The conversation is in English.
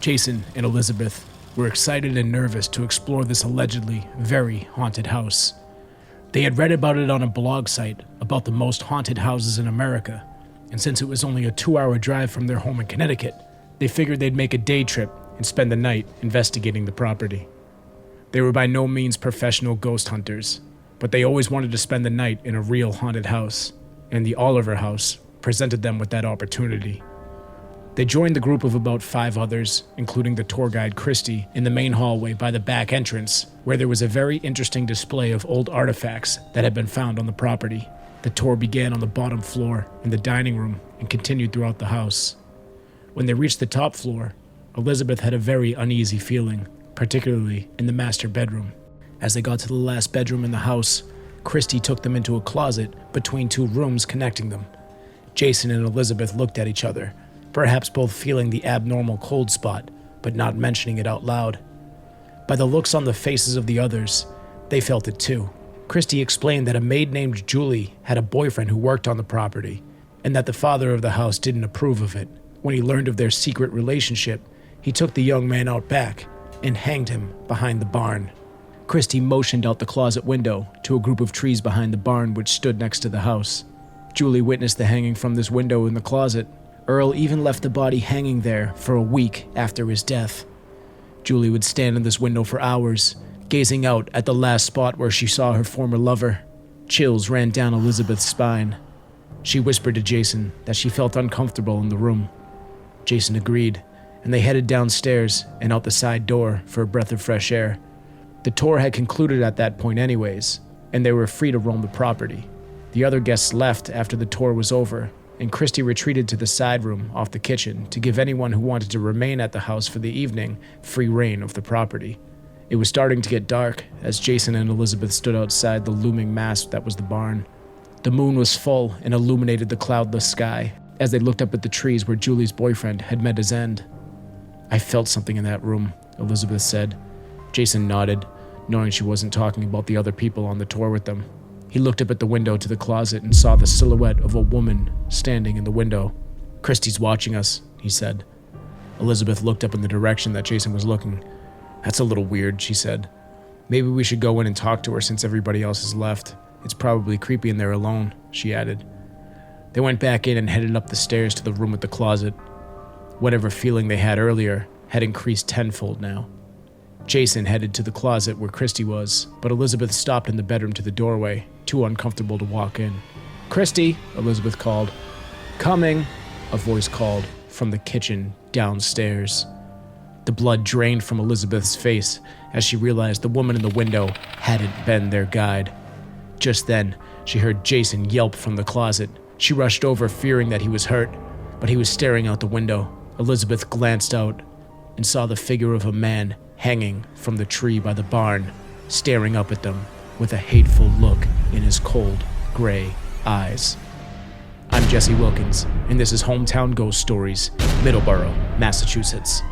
Jason and Elizabeth were excited and nervous to explore this allegedly very haunted house. They had read about it on a blog site about the most haunted houses in America, and since it was only a 2-hour drive from their home in Connecticut, they figured they'd make a day trip and spend the night investigating the property. They were by no means professional ghost hunters, but they always wanted to spend the night in a real haunted house, and the Oliver House presented them with that opportunity. They joined the group of about 5 others, including the tour guide Christy, in the main hallway by the back entrance, where there was a very interesting display of old artifacts that had been found on the property. The tour began on the bottom floor in the dining room and continued throughout the house. When they reached the top floor, Elizabeth had a very uneasy feeling, particularly in the master bedroom. As they got to the last bedroom in the house, Christy took them into a closet between 2 rooms connecting them. Jason and Elizabeth looked at each other, perhaps both feeling the abnormal cold spot, but not mentioning it out loud. By the looks on the faces of the others, they felt it too. Christy explained that a maid named Julie had a boyfriend who worked on the property, and that the father of the house didn't approve of it. When he learned of their secret relationship, he took the young man out back and hanged him behind the barn. Christy motioned out the closet window to a group of trees behind the barn which stood next to the house. Julie witnessed the hanging from this window in the closet. Earl even left the body hanging there for a week after his death. Julie would stand in this window for hours, gazing out at the last spot where she saw her former lover. Chills ran down Elizabeth's spine. She whispered to Jason that she felt uncomfortable in the room. Jason agreed, and they headed downstairs and out the side door for a breath of fresh air. The tour had concluded at that point anyways, and they were free to roam the property. The other guests left after the tour was over, and Christy retreated to the side room off the kitchen to give anyone who wanted to remain at the house for the evening free reign of the property. It was starting to get dark as Jason and Elizabeth stood outside the looming mass that was the barn. The moon was full and illuminated the cloudless sky as they looked up at the trees where Julie's boyfriend had met his end. "I felt something in that room," Elizabeth said. Jason nodded, knowing she wasn't talking about the other people on the tour with them. He looked up at the window to the closet and saw the silhouette of a woman standing in the window. "Christy's watching us," he said. Elizabeth looked up in the direction that Jason was looking. "That's a little weird," she said. "Maybe we should go in and talk to her since everybody else has left. It's probably creepy in there alone," she added. They went back in and headed up the stairs to the room with the closet. Whatever feeling they had earlier had increased tenfold now. Jason headed to the closet where Christy was, but Elizabeth stopped in the bedroom to the doorway, too uncomfortable to walk in. "Christy," Elizabeth called. "Coming," a voice called from the kitchen downstairs. The blood drained from Elizabeth's face as she realized the woman in the window hadn't been their guide. Just then, she heard Jason yelp from the closet. She rushed over, fearing that he was hurt, but he was staring out the window. Elizabeth glanced out and saw the figure of a man hanging from the tree by the barn, staring up at them with a hateful look in his cold, gray eyes. I'm Jesse Wilkins, and this is Hometown Ghost Stories, Middleboro, Massachusetts.